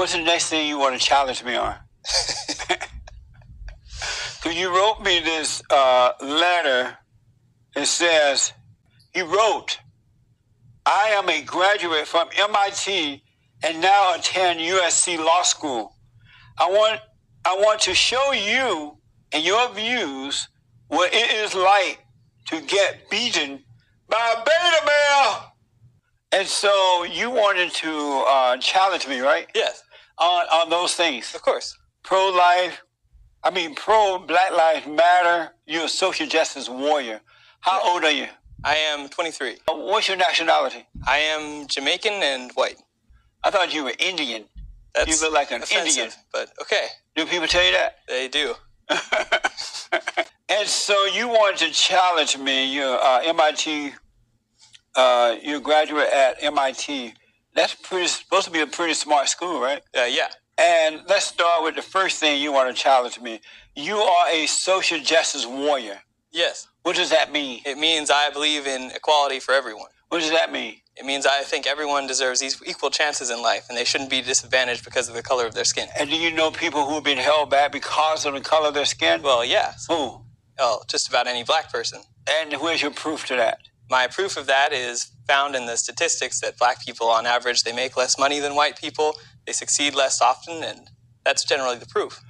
What's the next thing you want to challenge me on? So you wrote me this letter. It says, he wrote, I am a graduate from MIT and now attend USC Law School. I want to show you and your views what it is like to get beaten by a beta male. And so you wanted to challenge me, right? Yes. On those things. Of course. Pro-Black Lives Matter. You're a social justice warrior. How old are you? I am 23. What's your nationality? I am Jamaican and white. I thought you were Indian. That's you look like an offensive, Indian. But okay. Do people tell you that? They do. And so you wanted to challenge me. You're MIT. You're a graduate at MIT. That's supposed to be a pretty smart school, right? Yeah. And let's start with the first thing you want to challenge me. You are a social justice warrior. Yes. What does that mean? It means I believe in equality for everyone. What does that mean? It means I think everyone deserves equal chances in life, and they shouldn't be disadvantaged because of the color of their skin. And do you know people who have been held back because of the color of their skin? Well, yeah. Who? Oh, just about any black person. And where's your proof to that? My proof of that is found in the statistics that black people, on average, they make less money than white people, they succeed less often, and that's generally the proof.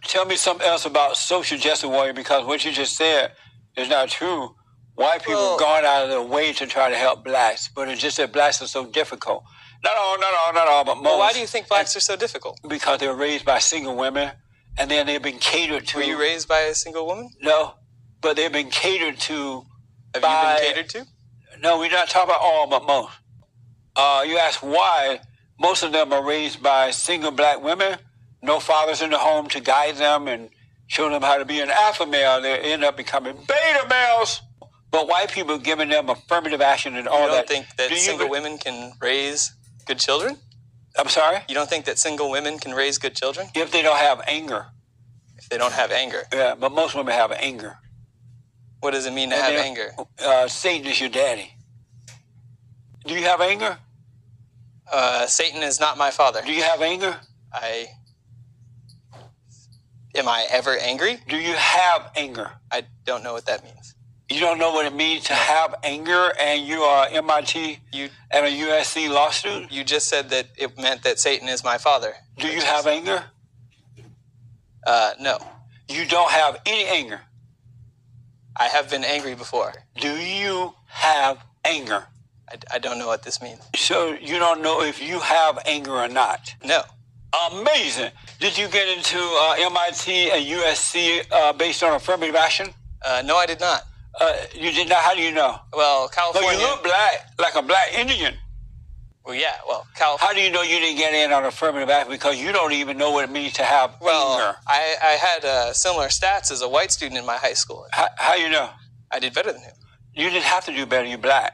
Tell me something else about social justice warrior, because what you just said is not true. White people have gone out of their way to try to help blacks, but it's just that blacks are so difficult. Not all, but most. Well, why do you think blacks are so difficult? Because they were raised by single women, and then they've been catered to. Were you raised by a single woman? No, but they've been catered to. Have you been catered to? No, we're not talking about all, but most. You ask why. Most of them are raised by single black women, no fathers in the home to guide them and show them how to be an alpha male. They end up becoming beta males. But white people giving them affirmative action and all that. You don't think that single women can raise good children? I'm sorry? You don't think that single women can raise good children? If they don't have anger. If they don't have anger. Yeah, but most women have anger. What does it mean to have anger? Satan is your daddy. Do you have anger? Satan is not my father. Do you have anger? Am I ever angry? Do you have anger? I don't know what that means. You don't know what it means to have anger, and you are MIT and a USC law student? You just said that it meant that Satan is my father. Do you have anger? No. You don't have any anger? I have been angry before. Do you have anger? I don't know what this means. So you don't know if you have anger or not? No. Amazing. Did you get into MIT and USC based on affirmative action? No, I did not. You did not? How do you know? Well, California... Well, you look black, like a black Indian. Well, yeah, well, California... How do you know you didn't get in on affirmative action? Because you don't even know what it means to have anger. I had similar stats as a white student in my high school. How you know? I did better than him. You didn't have to do better. You're black.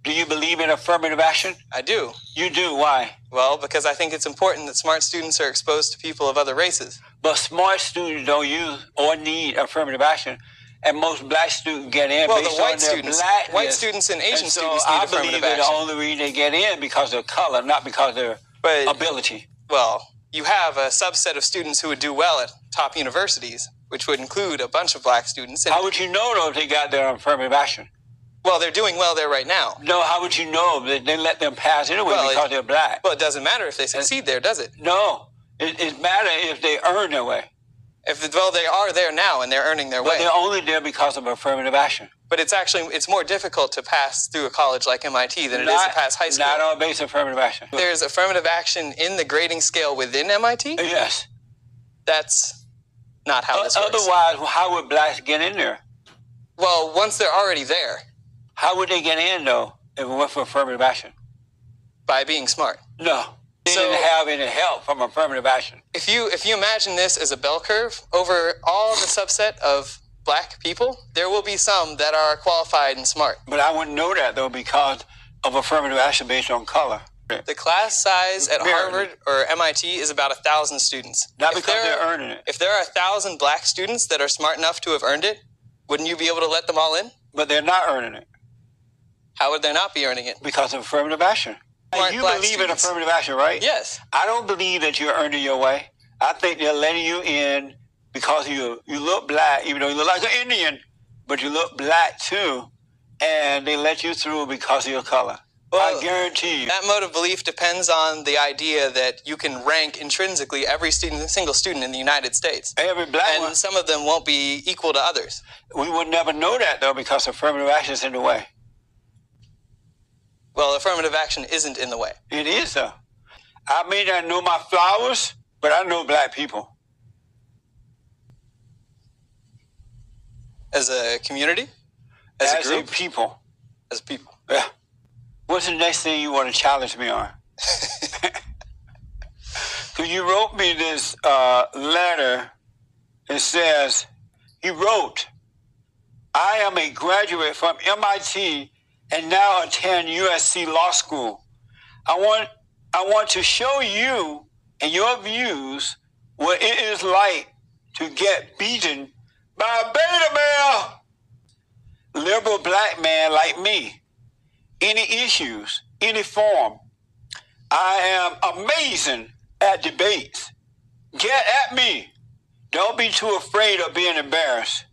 Do you believe in affirmative action? I do. You do? Why? Well, because I think it's important that smart students are exposed to people of other races. But smart students don't use or need affirmative action. And most black students get in based on their blackness. White students and Asian students need affirmative action. I believe that the only reason they get in because of color, not because of their ability. Well, you have a subset of students who would do well at top universities, which would include a bunch of black students. How would you know, though, if they got their affirmative action? Well, they're doing well there right now. No, how would you know? They let them pass anyway because they're black. Well, it doesn't matter if they succeed there, does it? No. It matters if they earn their way. Well, they are there now and they're earning their way. But they're only there because of affirmative action. But it's more difficult to pass through a college like MIT than it is to pass high school. Not on base affirmative action. There's affirmative action in the grading scale within MIT? Yes. That's not how this works. Otherwise, how would blacks get in there? Well, once they're already there. How would they get in, though, if it weren't for affirmative action? By being smart. No. They didn't have any help from affirmative action. If you imagine this as a bell curve, over all the subset of black people, there will be some that are qualified and smart. But I wouldn't know that, though, because of affirmative action based on color. The class size at Harvard or MIT is about 1,000 students. Not because they're earning it. If there are 1,000 black students that are smart enough to have earned it, wouldn't you be able to let them all in? But they're not earning it. How would they not be earning it? Because of affirmative action. You believe in affirmative action, right? Yes. I don't believe that you're earning your way. I think they're letting you in because you look black, even though you look like an Indian, but you look black too, and they let you through because of your color. Well, I guarantee you. That mode of belief depends on the idea that you can rank intrinsically every single student in the United States. Every black one. And some of them won't be equal to others. We would never know that, though, because affirmative action is in the way. Well, affirmative action isn't in the way. It is, though. I may not know my flowers, but I know black people. As a community? As a group? As a people. As people. Yeah. What's the next thing you want to challenge me on? Because you wrote me this letter. It says, he wrote, I am a graduate from MIT and now attend USC Law School. I want to show you and your views what it is like to get beaten by a beta male, liberal black man like me. Any issues, any form. I am amazing at debates. Get at me. Don't be too afraid of being embarrassed.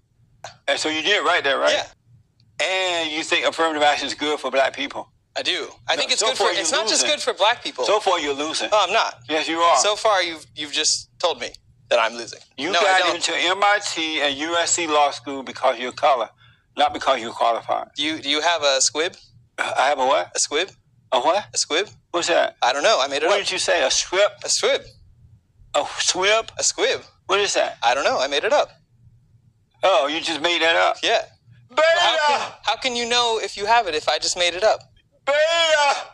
And so you did right there, right? Yeah. And you think affirmative action is good for black people? I do. I think it's good for. It's not just good for black people. So far, you're losing. Oh, I'm not. Yes, you are. So far, you've just told me that I'm losing. You got into MIT and USC Law School because of your color, not because you're qualified. Do you have a squib? I have a what? A squib? A what? A squib? What's that? I don't know. I made it up. What did you say? A squib? A squib. A squib? A squib. What is that? I don't know. I made it up. Oh, you just made that up? Yeah. Beta! How can you know if you have it if I just made it up? Beta!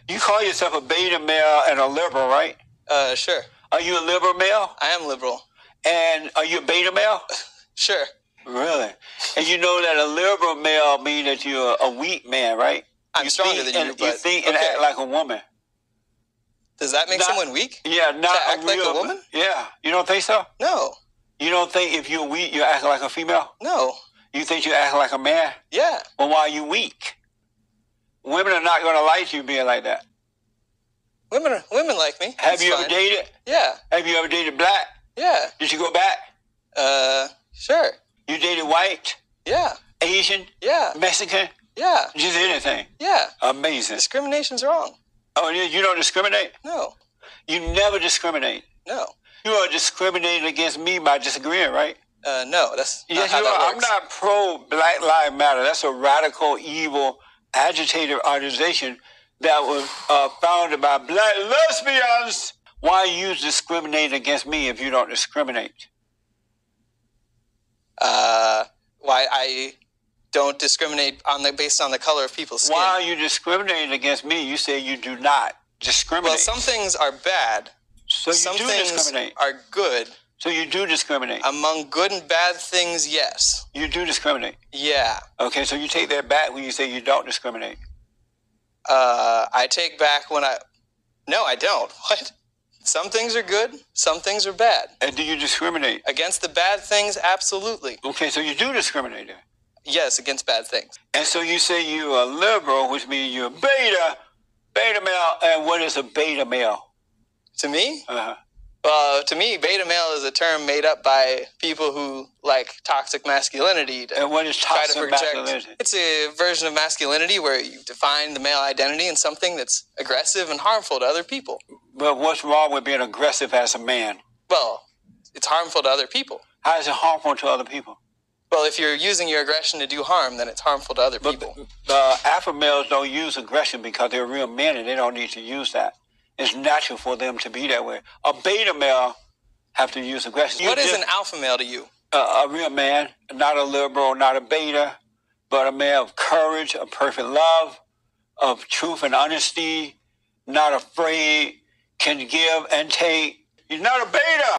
You call yourself a beta male and a liberal, right? Sure. Are you a liberal male? I am liberal. And are you a beta male? Sure. Really? And you know that a liberal male means that you're a weak man, right? I'm stronger than you, but... You think and act like a woman. Does that make someone weak? Yeah, not to act like a woman? Yeah. You don't think so? No. You don't think if you're weak, you act like a female? No. You think you act like a man? Yeah. Well, why are you weak? Women are not going to like you being like that. Women like me. Have you ever dated? Yeah. Have you ever dated black? Yeah. Did you go back? Sure. You dated white? Yeah. Asian? Yeah. Mexican? Yeah. Just anything? Yeah. Amazing. Discrimination's wrong. Oh, you don't discriminate? No. You never discriminate? No. You are discriminating against me by disagreeing, right? No, that's not yes, how you that are. works. I'm not pro-Black Lives Matter. That's a radical, evil, agitated organization that was founded by black lesbians. Why are you discriminating against me if you don't discriminate? Why I don't discriminate based on the color of people's skin. Why are you discriminating against me? You say you do not discriminate. Well, some things are bad. So you some do things discriminate. are good. So you do discriminate. Among good and bad things, yes. You do discriminate. Yeah. Okay, so you take that back when you say you don't discriminate. I take back when I... No, I don't. What? Some things are good, some things are bad. And do you discriminate? Against the bad things, absolutely. Okay, so you do discriminate then? Yes, against bad things. And so you say you're a liberal, which means you're a beta male. And what is a beta male? To me? Uh-huh. Well, to me, beta male is a term made up by people who like toxic masculinity. And what is toxic masculinity? It's a version of masculinity where you define the male identity in something that's aggressive and harmful to other people. But what's wrong with being aggressive as a man? Well, it's harmful to other people. How is it harmful to other people? Well, if you're using your aggression to do harm, then it's harmful to other people. Alpha males don't use aggression because they're real men and they don't need to use that. It's natural for them to be that way. A beta male have to use aggression. What is an alpha male to you? A real man, not a liberal, not a beta, but a man of courage, of perfect love, of truth and honesty, not afraid, can give and take. He's not a beta.